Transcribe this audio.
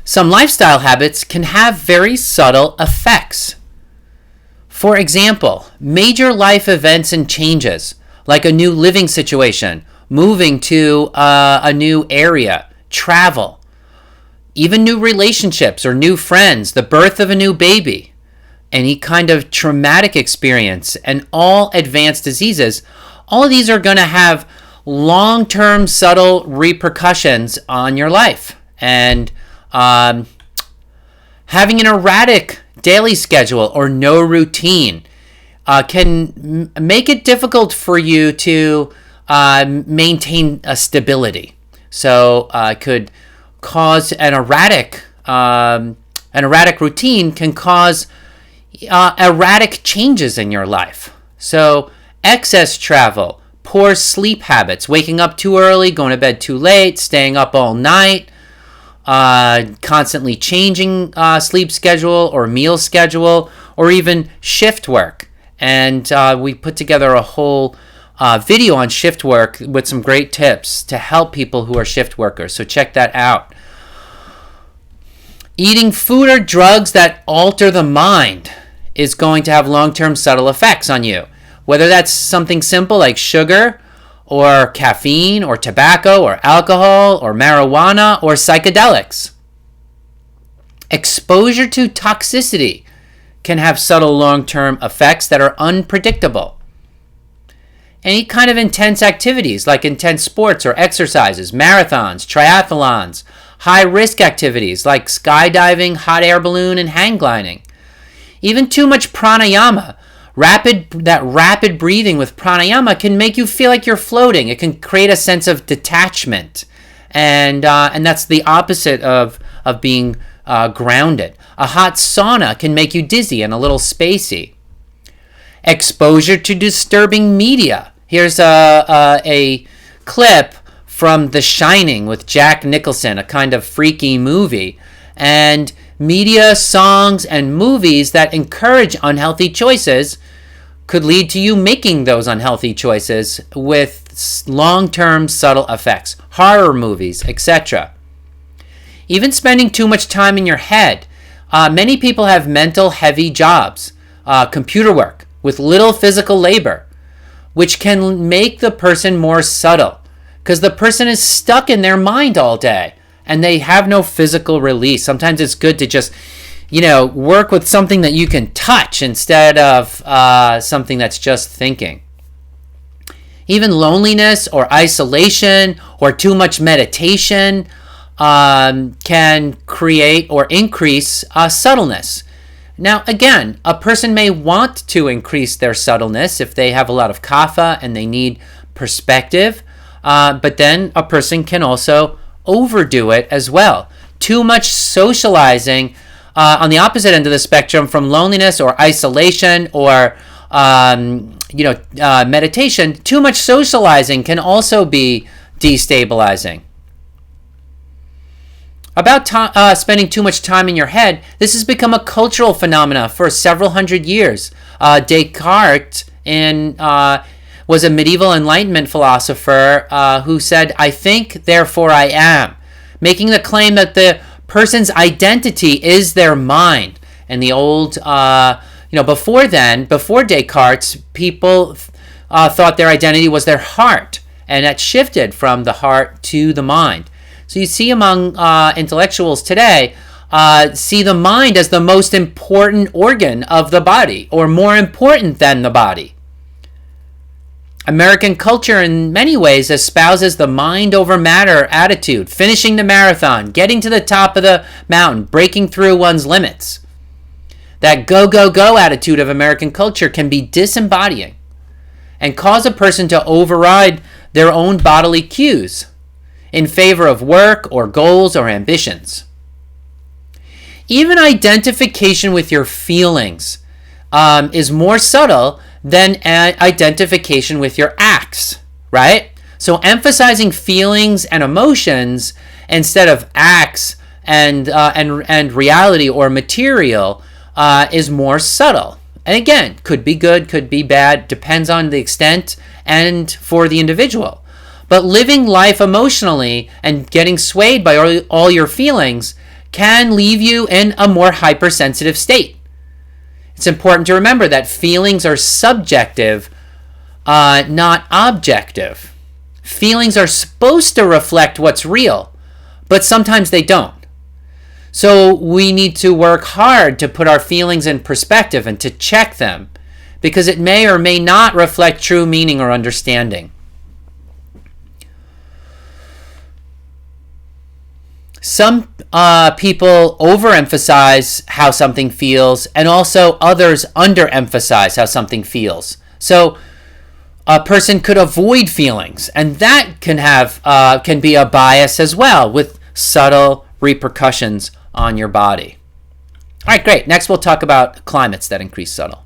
Some lifestyle habits can have very subtle effects. For example, major life events and changes, like a new living situation, moving to a new area, travel, even new relationships or new friends, the birth of a new baby, any kind of traumatic experience, and all advanced diseases, all of these are going to have long-term subtle repercussions on your life. And having an erratic daily schedule or no routine can make it difficult for you to maintain a stability. So it could cause an erratic routine can cause erratic changes in your life. So excess travel, poor sleep habits, waking up too early, going to bed too late, staying up all night, constantly changing sleep schedule or meal schedule, or even shift work. And we put together a whole video on shift work with some great tips to help people who are shift workers. So check that out. Eating food or drugs that alter the mind is going to have long-term subtle effects on you. Whether that's something simple like sugar or caffeine or tobacco or alcohol or marijuana or psychedelics. Exposure to toxicity can have subtle long-term effects that are unpredictable. Any kind of intense activities like intense sports or exercises, marathons, triathlons, high-risk activities like skydiving, hot air balloon, and hang gliding. Even too much pranayama, rapid breathing with pranayama can make you feel like you're floating. It can create a sense of detachment, and that's the opposite of being grounded. A hot sauna can make you dizzy and a little spacey. Exposure to disturbing media. Here's a clip from The Shining with Jack Nicholson, a kind of freaky movie, and media, songs, and movies that encourage unhealthy choices could lead to you making those unhealthy choices with long-term subtle effects. Horror movies, etc. Even spending too much time in your head. Many people have mental heavy jobs, computer work, with little physical labor, which can make the person more subtle because the person is stuck in their mind all day and they have no physical release. Sometimes it's good to just, work with something that you can touch instead of something that's just thinking. Even loneliness or isolation or too much meditation can create or increase subtleness. Now, again, a person may want to increase their subtleness if they have a lot of kapha and they need perspective, but then a person can also overdo it as well. Too much socializing on the opposite end of the spectrum from loneliness or isolation or meditation, too much socializing can also be destabilizing. About spending too much time in your head, this has become a cultural phenomena for several hundred years. Descartes was a medieval Enlightenment philosopher who said, "I think, therefore I am," making the claim that the person's identity is their mind. And the old, before Descartes, people thought their identity was their heart, and that shifted from the heart to the mind. So you see among intellectuals today, see the mind as the most important organ of the body, or more important than the body. American culture in many ways espouses the mind over matter attitude, finishing the marathon, getting to the top of the mountain, breaking through one's limits. That go, go, go attitude of American culture can be disembodying and cause a person to override their own bodily cues in favor of work or goals or ambitions. Even identification with your feelings is more subtle than identification with your acts, right? So emphasizing feelings and emotions instead of acts and reality or material is more subtle. And again, could be good, could be bad, depends on the extent and for the individual. But living life emotionally and getting swayed by all your feelings can leave you in a more hypersensitive state. It's important to remember that feelings are subjective, not objective. Feelings are supposed to reflect what's real, but sometimes they don't. So we need to work hard to put our feelings in perspective and to check them, because it may or may not reflect true meaning or understanding. Some people overemphasize how something feels, and also others underemphasize how something feels. So a person could avoid feelings, and that can be a bias as well, with subtle repercussions on your body. All right, great. Next, we'll talk about climates that increase subtle.